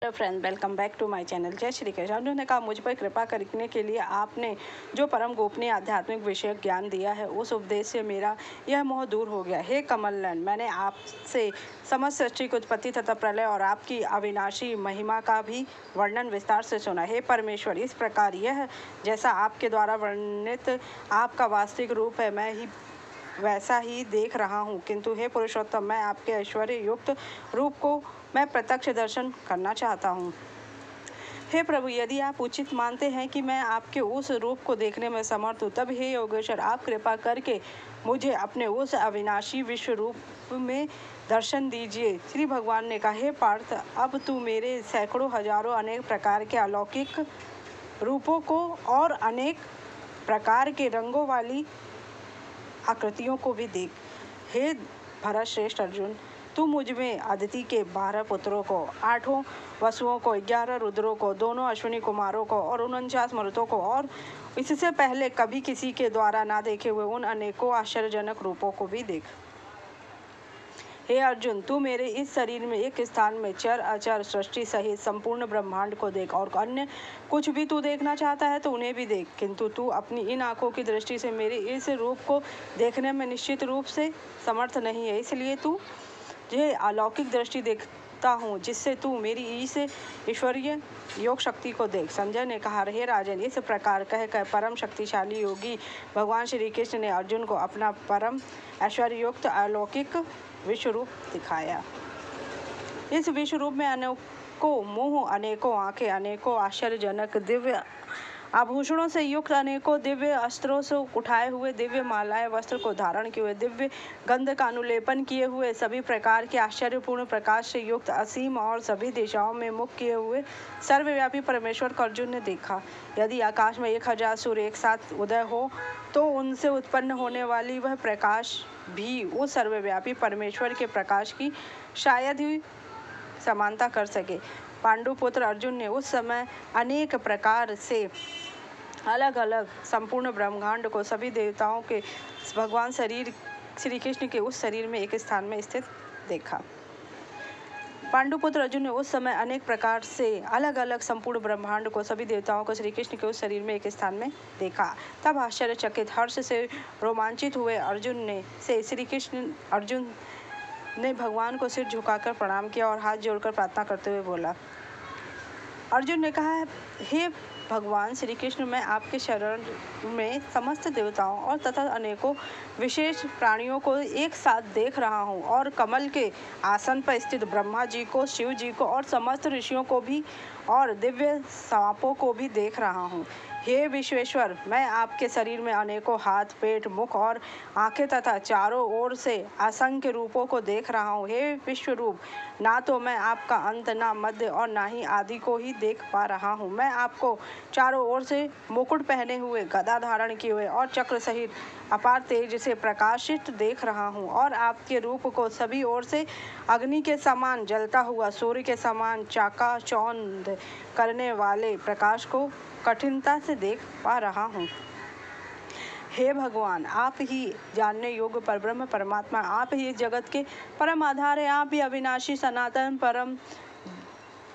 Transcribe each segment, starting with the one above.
Hello friend, welcome back to my channel. जय श्री कृष्ण। उन्होंने कहा, मुझ पर कृपा करने के लिए आपने जो परम गोपनीय आध्यात्मिक विषय ज्ञान दिया है, उस उपदेश से मेरा यह मोह दूर हो गया। हे कमलनयन, मैंने आपसे समस्त सृष्टि की उत्पत्ति तथा प्रलय और आपकी अविनाशी महिमा का भी वर्णन विस्तार से सुना। हे परमेश्वर, इस प्रकार यह जैसा आपके द्वारा वर्णित आपका वास्तविक रूप है, मैं ही वैसा ही देख रहा हूँ, किंतु हे पुरुषोत्तम, मैं आपके ऐश्वर्य युक्त रूप को मैं प्रत्यक्ष दर्शन करना चाहता हूँ। हे प्रभु, यदि आप उचित मानते हैं कि मैं आपके उस रूप को देखने में समर्थ हूँ, तब हे योगेश्वर, आप कृपा करके मुझे अपने उस अविनाशी विश्व रूप में दर्शन दीजिए। श्री भगवान ने कहा, हे पार्थ, अब तू मेरे सैकड़ों हजारों अनेक प्रकार के अलौकिक रूपों को और अनेक प्रकार के रंगों वाली आकृतियों को भी देख। हे भरत श्रेष्ठ अर्जुन, तू मुझ में अदिति के 12 पुत्रों को, 8 वसुओं को, 11 रुद्रों को, दोनों अश्विनी कुमारों को और 49 मरुतों को और इससे पहले कभी किसी के द्वारा ना देखे हुए उन अनेकों आश्चर्यजनक रूपों को भी देख। हे अर्जुन, तू मेरे इस शरीर में एक स्थान में चर अचर सृष्टि सहित संपूर्ण ब्रह्मांड को देख, और अन्य कुछ भी तू देखना चाहता है तो उन्हें भी देख, किंतु तू अपनी इन आंखों की दृष्टि से मेरे इस रूप को देखने में निश्चित रूप से समर्थ नहीं है। इसलिए तू यह अलौकिक दृष्टि देखता हूँ, जिससे तू मेरी इस ईश्वरीय योग शक्ति को देख। संजय ने कहा, हे राजन, इस प्रकार कहकर परम शक्तिशाली योगी भगवान श्री कृष्ण ने अर्जुन को अपना परम ऐश्वर्ययुक्त अलौकिक विश्व रूप दिखाया। इस विश्व रूप में अनेकों मुंह, अनेकों आंखें, अनेकों आश्चर्यजनक दिव्य आभूषणों से युक्त, अनेकों दिव्य अस्त्रों से उठाए हुए, दिव्य मालाएं वस्त्र को धारण किए हुए, दिव्य गंध का अनुलेपन किए हुए, सभी प्रकार के आश्चर्यपूर्ण प्रकाश से युक्त, असीम और सभी दिशाओं में मुख किए हुए सर्वव्यापी परमेश्वर को अर्जुन ने देखा। यदि आकाश में 1000 सूर्य एक साथ उदय हो तो उनसे उत्पन्न होने वाली वह प्रकाश भी उस सर्वव्यापी परमेश्वर के प्रकाश की शायद ही समानता कर सके। पांडुपुत्र अर्जुन ने उस समय अनेक प्रकार से अलग अलग संपूर्ण ब्रह्मांड को सभी देवताओं के भगवान शरीर श्री कृष्ण के उस शरीर में एक स्थान में स्थित देखा। पांडुपुत्र अर्जुन ने उस समय अनेक प्रकार से अलग अलग संपूर्ण ब्रह्मांड को सभी देवताओं को श्री कृष्ण के उस शरीर में एक स्थान में देखा। तब आश्चर्यचकित हर्ष से रोमांचित हुए अर्जुन ने भगवान को सिर झुकाकर प्रणाम किया और हाथ जोड़कर प्रार्थना करते हुए बोला। अर्जुन ने कहा, हे भगवान श्री कृष्ण, मैं आपके शरण में समस्त देवताओं और तथा अनेकों विशेष प्राणियों को एक साथ देख रहा हूँ, और कमल के आसन पर स्थित ब्रह्मा जी को, शिव जी को और समस्त ऋषियों को भी और दिव्य सांपों को भी देख रहा हूँ। हे विश्वेश्वर, मैं आपके शरीर में अनेकों हाथ, पेट, मुख और आंखें तथा चारों ओर से असंख्य रूपों को देख रहा हूँ। हे विश्व रूप, ना तो मैं आपका अंत, ना मध्य और ना ही आदि को ही देख पा रहा हूँ। मैं आपको चारों ओर से मुकुट पहने हुए, गदा धारण किए हुए और चक्र सहित अपार तेज से प्रकाशित देख रहा हूँ, और आपके रूप को सभी ओर से अग्नि के समान जलता हुआ, सूर्य के समान चकाचौंध करने वाले प्रकाश को कठिनता से देख पा रहा हूँ। हे भगवान, आप ही जानने योग्य परब्रह्म परमात्मा, आप ही इस जगत के परम आधार है, आप ही अविनाशी सनातन परम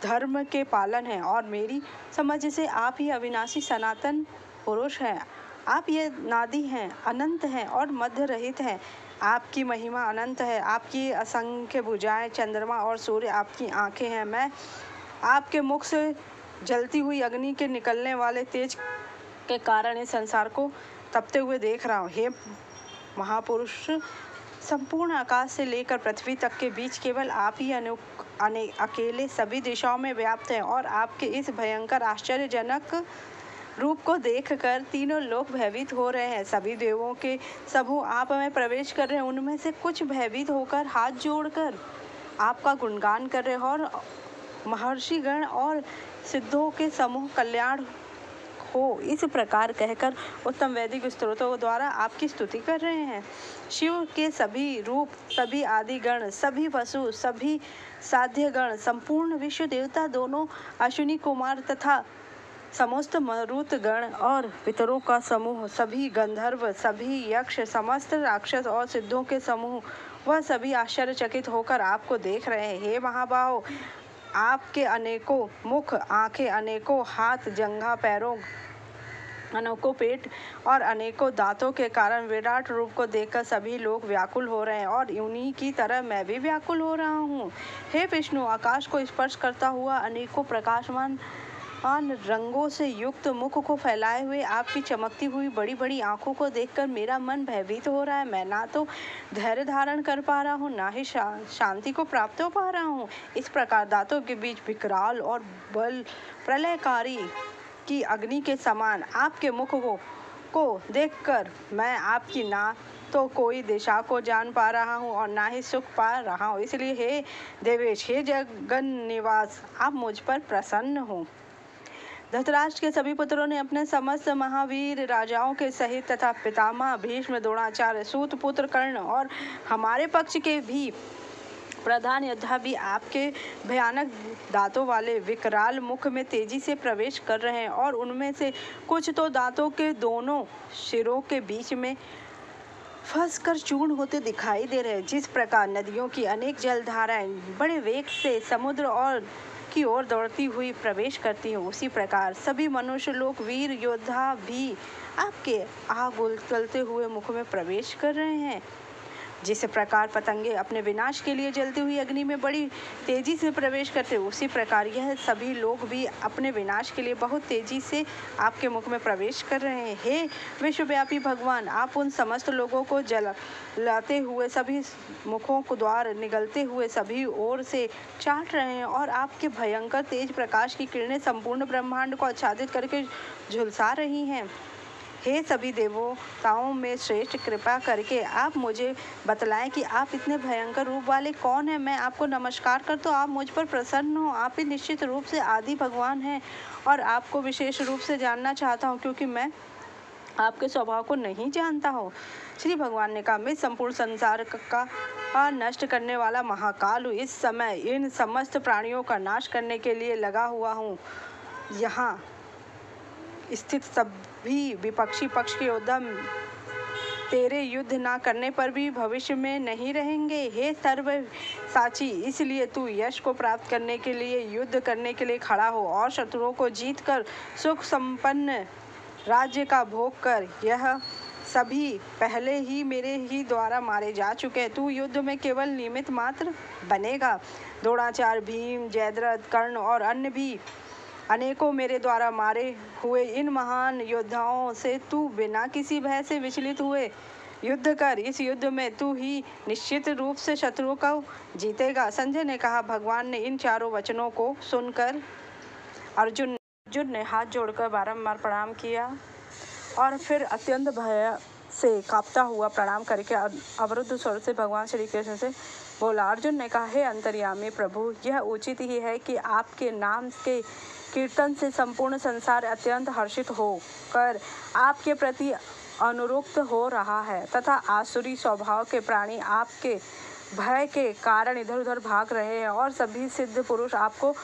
धर्म के पालन हैं, और मेरी समझ से आप ही अविनाशी सनातन पुरुष हैं। आप ये नादि हैं, अनंत हैं और मध्य रहित हैं। आपकी महिमा अनंत है, आपकी असंख्य भुजाएं, चंद्रमा और सूर्य आपकी आंखें हैं। मैं आपके मुख से जलती हुई अग्नि के निकलने वाले तेज के कारण इस संसार को तपते हुए देख रहा हूँ। हे महापुरुष, संपूर्ण आकाश से लेकर पृथ्वी तक के बीच केवल आप ही अकेले सभी दिशाओं में व्याप्त हैं, और आपके इस भयंकर आश्चर्यजनक रूप को देखकर तीनों लोग भयभीत हो रहे हैं। सभी देवों के समूह आप में प्रवेश कर रहे हैं। उनमें से कुछ भयभीत होकर हाथ जोड़कर आपका गुणगान कर रहे हैं, और महर्षिगण और सिद्धों के समूह कल्याण हो, इस प्रकार कहकर उत्तम वैदिक स्तोत्रों द्वारा आपकी स्तुति कर रहे हैं। शिव के सभी रूप, सभी आदि गण, सभी वसु, सभी साध्य गण, संपूर्ण विश्व देवता, दोनों अश्विनी कुमार तथा समस्त मरुत गण और पितरों का समूह, सभी गंधर्व, सभी यक्ष, समस्त राक्षस और सिद्धों के समूह, वह सभी आश्चर्यचकित होकर आपको देख रहे हैं। हे महाबाहो, आपके अनेकों मुख, आंखें, अनेकों हाथ, जंघा, पैरों, अनेकों पेट और अनेकों दांतों के कारण विराट रूप को देखकर सभी लोग व्याकुल हो रहे हैं और उन्हीं की तरह मैं भी व्याकुल हो रहा हूँ। हे विष्णु, आकाश को स्पर्श करता हुआ अनेकों प्रकाशमान रंगों से युक्त मुख को फैलाए हुए आपकी चमकती हुई बड़ी बड़ी आंखों को देखकर मेरा मन भयभीत हो रहा है। मैं ना तो धैर्य धारण कर पा रहा हूँ, ना ही शांति को प्राप्त हो पा रहा हूँ। इस प्रकार दांतों के बीच विकराल और बल प्रलयकारी की अग्नि के समान आपके मुख को देखकर मैं आपकी ना तो कोई दिशा को जान पा रहा हूँ और ना ही सुख पा रहा हूँ। इसलिए हे देवेश, हे जगन निवास, आप मुझ पर प्रसन्न हो। धृतराष्ट्र के सभी पुत्रों ने अपने समस्त महावीर राजाओं के सहित तथा पितामह भीष्म, द्रोणाचार्य, सूत पुत्र कर्ण और हमारे पक्ष के भी प्रधान योद्धा भी आपके भयानक दांतों वाले विकराल मुख में तेजी से प्रवेश कर रहे हैं और उनमें से कुछ तो दांतों के दोनों सिरों के बीच में फंसकर चूर्ण होते दिखाई दे रहे हैं। जिस प्रकार नदियों की अनेक जलधाराएं बड़े वेग से समुद्र और की ओर दौड़ती हुई प्रवेश करती हैं, उसी प्रकार सभी मनुष्य लोग, वीर योद्धा भी आपके आग उगलते हुए मुख में प्रवेश कर रहे हैं। जिस प्रकार पतंगे अपने विनाश के लिए जलती हुई अग्नि में बड़ी तेजी से प्रवेश करते, उसी प्रकार यह सभी लोग भी अपने विनाश के लिए बहुत तेजी से आपके मुख में प्रवेश कर रहे हैं। हे विश्वव्यापी भगवान, आप उन समस्त लोगों को जलाते हुए सभी मुखों को द्वार निगलते हुए सभी ओर से चाट रहे हैं और आपके भयंकर तेज प्रकाश की किरणें संपूर्ण ब्रह्मांड को आच्छादित करके झुलसा रही हैं। हे सभी देवताओं में श्रेष्ठ, कृपा करके आप मुझे बतलाएं कि आप इतने भयंकर रूप वाले कौन हैं। मैं आपको नमस्कार कर तो आप मुझ पर प्रसन्न हो। आप ही निश्चित रूप से आदि भगवान हैं और आपको विशेष रूप से जानना चाहता हूँ, क्योंकि मैं आपके स्वभाव को नहीं जानता हूँ। श्री भगवान ने कहा, मैं संपूर्ण संसार का नष्ट करने वाला महाकाल हूँ। इस समय इन समस्त प्राणियों का नाश करने के लिए लगा हुआ हूँ। यहाँ स्थित सभी विपक्षी पक्ष के योद्धा तेरे युद्ध ना करने पर भी भविष्य में नहीं रहेंगे। हे सर्व साची, इसलिए तू यश को प्राप्त करने के लिए युद्ध करने के लिए खड़ा हो और शत्रुओं को जीतकर सुख संपन्न राज्य का भोग कर। यह सभी पहले ही मेरे ही द्वारा मारे जा चुके हैं। तू युद्ध में केवल निमित्त मात्र बनेगा। द्रोणाचार्य, भीम, जयद्रथ, कर्ण और अन्य भी अनेकों मेरे द्वारा मारे हुए इन महान योद्धाओं से तू बिना किसी भय से विचलित हुए युद्ध कर। इस युद्ध में तू ही निश्चित रूप से शत्रुओं को जीतेगा। संजय ने कहा, भगवान ने इन चारों वचनों को सुनकर अर्जुन ने हाथ जोड़कर बारंबार प्रणाम किया और फिर अत्यंत भय से कांपता हुआ प्रणाम करके अवरुद्ध स्वर से भगवान श्री कृष्ण से बोला। अर्जुन ने कहा, हे अंतर्यामी प्रभु, यह उचित ही है कि आपके नाम के कीर्तन से संपूर्ण संसार अत्यंत हर्षित होकर आपके प्रति अनुरक्त हो रहा है तथा आसुरी स्वभाव के प्राणी आपके भय के कारण इधर उधर भाग रहे हैं और सभी सिद्ध पुरुष आपको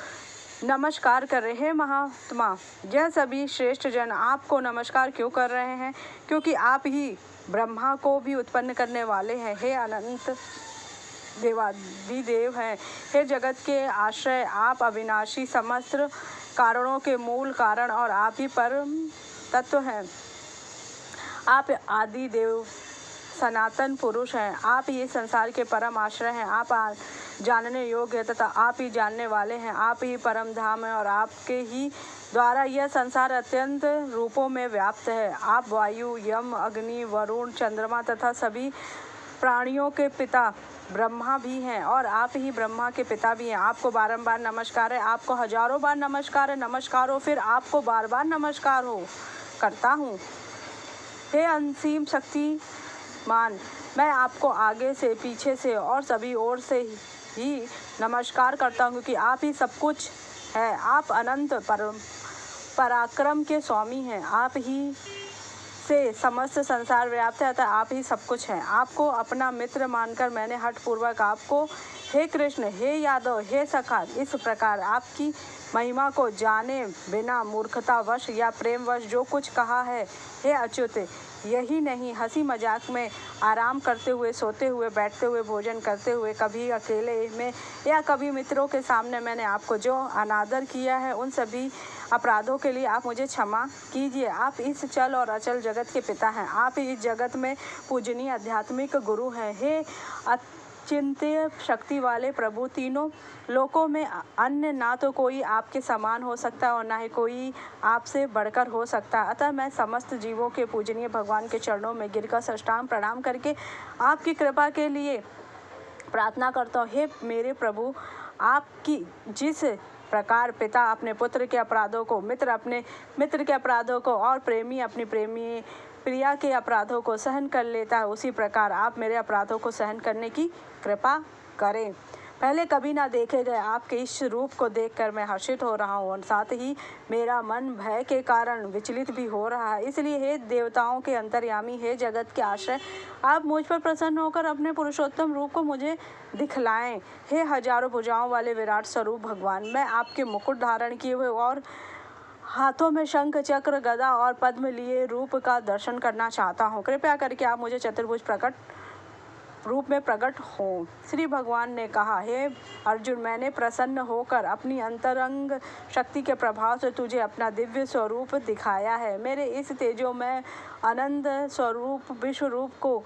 नमस्कार कर रहे हैं। महात्मा, यह सभी श्रेष्ठ जन आपको नमस्कार क्यों कर रहे हैं? क्योंकि आप ही ब्रह्मा को भी उत्पन्न करने वाले हैं। हे अनंत देवादिदेव हैं, हे जगत के आश्रय, आप अविनाशी, समस्त कारणों के मूल कारण और आप ही परम तत्व हैं। आप आदि देव, सनातन पुरुष हैं। आप ही संसार के परम आश्रय हैं। आप जानने योग्य तथा आप ही जानने वाले हैं। आप ही परम धाम हैं और आपके ही द्वारा यह संसार अत्यंत रूपों में व्याप्त है। आप वायु, यम, अग्नि, वरुण, चंद्रमा तथा सभी प्राणियों के पिता ब्रह्मा भी हैं और आप ही ब्रह्मा के पिता भी हैं। आपको बारंबार नमस्कार है, आपको हजारों बार नमस्कार है, नमस्कार हो, फिर आपको बार बार नमस्कार हो करता हूँ। हे असीम शक्तिमान, मैं आपको आगे से, पीछे से और सभी ओर से ही नमस्कार करता हूँ, क्योंकि आप ही सब कुछ है। आप अनंत पराक्रम के स्वामी हैं। आप ही से समस्त संसार व्याप्त है अतः आप ही सब कुछ हैं। आपको अपना मित्र मानकर मैंने हठपूर्वक आपको हे कृष्ण, हे यादव, हे सखा, इस प्रकार आपकी महिमा को जाने बिना मूर्खतावश या प्रेमवश जो कुछ कहा है, हे अच्युत, यही नहीं, हंसी मजाक में, आराम करते हुए, सोते हुए, बैठते हुए, भोजन करते हुए, कभी अकेले में या कभी मित्रों के सामने मैंने आपको जो अनादर किया है, उन सभी अपराधों के लिए आप मुझे क्षमा कीजिए। आप इस चल और अचल जगत के पिता हैं। आप इस जगत में पूजनीय आध्यात्मिक गुरु हैं। हे अचिंत्य शक्ति वाले प्रभु, तीनों लोकों में अन्य ना तो कोई आपके समान हो सकता और ना ही कोई आपसे बढ़कर हो सकता। अतः मैं समस्त जीवों के पूजनीय भगवान के चरणों में गिरकर साष्टांग प्रणाम करके आपकी कृपा के लिए प्रार्थना करता हूँ। हे मेरे प्रभु, आपकी जिस प्रकार पिता अपने पुत्र के अपराधों को, मित्र अपने मित्र के अपराधों को और प्रेमी अपनी प्रिया के अपराधों को सहन कर लेता है, उसी प्रकार आप मेरे अपराधों को सहन करने की कृपा करें। पहले कभी ना देखे गए आपके इस रूप को देखकर मैं हर्षित हो रहा हूँ और साथ ही मेरा मन भय के कारण विचलित भी हो रहा है। इसलिए हे देवताओं के अंतर्यामी, हे जगत के आश्रय, आप मुझ पर प्रसन्न होकर अपने पुरुषोत्तम रूप को मुझे दिखलाएं। हे हजारों भुजाओं वाले विराट स्वरूप भगवान, मैं आपके मुकुट धारण किए हुए और हाथों में शंख, चक्र, गदा और पद्म लिए रूप का दर्शन करना चाहता हूँ। कृपया करके आप मुझे चतुर्भुज रूप में प्रकट हो। श्री भगवान ने कहा, हे अर्जुन, मैंने प्रसन्न होकर अपनी अंतरंग शक्ति के प्रभाव से तुझे अपना दिव्य स्वरूप दिखाया है। मेरे इस तेजोमय अनंत स्वरूप विश्व रूप को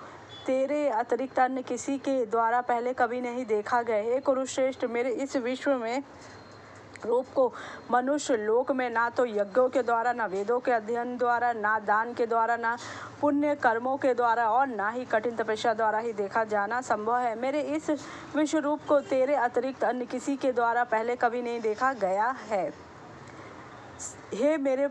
तेरे अतिरिक्त अन्य किसी के द्वारा पहले कभी नहीं देखा गया। हे कुरुश्रेष्ठ, मेरे इस विश्व में रूप को मनुष्य लोक में ना तो यज्ञों के द्वारा, ना वेदों के अध्ययन द्वारा, ना दान के द्वारा, ना पुण्य कर्मों के द्वारा और ना ही कठिन तपस्या द्वारा ही देखा जाना संभव है। मेरे इस विश्व रूप को तेरे अतिरिक्त अन्य किसी के द्वारा पहले कभी नहीं देखा गया है। हे मेरे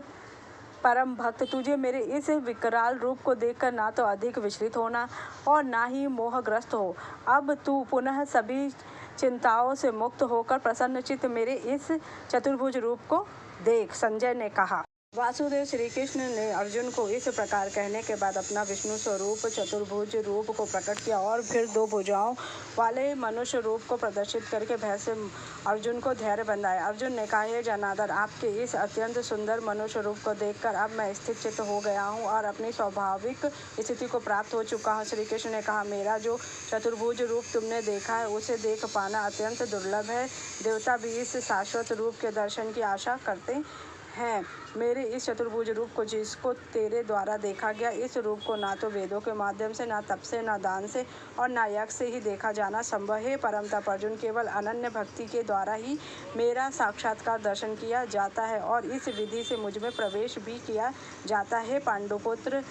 परम भक्त, तुझे मेरे इस विकराल रूप को देखकर ना तो अधिक विचलित होना और ना ही मोहग्रस्त हो। अब तू पुनः सभी चिंताओं से मुक्त होकर प्रसन्नचित्त मेरे इस चतुर्भुज रूप को देख। संजय ने कहा। वासुदेव श्री कृष्ण ने अर्जुन को इस प्रकार कहने के बाद अपना विष्णु स्वरूप चतुर्भुज रूप को प्रकट किया और फिर 2 भुजाओं वाले मनुष्य रूप को प्रदर्शित करके भय से अर्जुन को धैर्य बंधाया। अर्जुन ने कहा, हे जनार्दन, आपके इस अत्यंत सुंदर मनुष्य रूप को देखकर अब मैं स्थिर चित्त हो गया हूँ और अपनी स्वाभाविक स्थिति को प्राप्त हो चुका हूँ। श्री कृष्ण ने कहा, मेरा जो चतुर्भुज रूप तुमने देखा है उसे देख पाना अत्यंत दुर्लभ है। देवता भी इस शाश्वत रूप के दर्शन की आशा करते हैं। मेरे इस चतुर्भुज रूप को जिसको तेरे द्वारा देखा गया, इस रूप को ना तो वेदों के माध्यम से, ना तप से, ना दान से और ना यज्ञ से ही देखा जाना संभव है। परम तप अर्जुन, केवल अनन्य भक्ति के द्वारा ही मेरा साक्षात्कार दर्शन किया जाता है और इस विधि से मुझ में प्रवेश भी किया जाता है। पांडुपुत्र,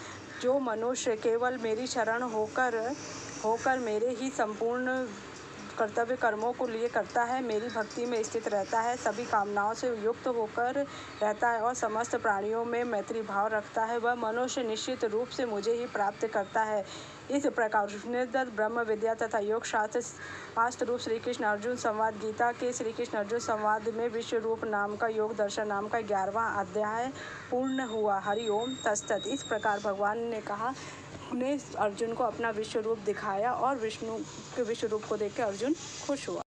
जो मनुष्य केवल मेरी शरण होकर मेरे ही संपूर्ण कर्तव्य कर्मों को लिए करता है, मेरी भक्ति में स्थित रहता है, सभी कामनाओं से युक्त होकर रहता है और समस्त प्राणियों में मैत्री भाव रखता है, वह मनुष्य निश्चित रूप से मुझे ही प्राप्त करता है। इस प्रकार निर्दत ब्रह्म विद्या तथा योग शास्त्र रूप श्री कृष्ण अर्जुन संवाद गीता के श्री कृष्ण अर्जुन संवाद में विश्व रूप नाम का योग दर्शन नाम का 11वां अध्याय पूर्ण हुआ। हरि ओम तत्सत। इस प्रकार भगवान ने कहा, ने अर्जुन को अपना विश्व रूप दिखाया और विष्णु के विश्व रूप को देख कर अर्जुन खुश हुआ।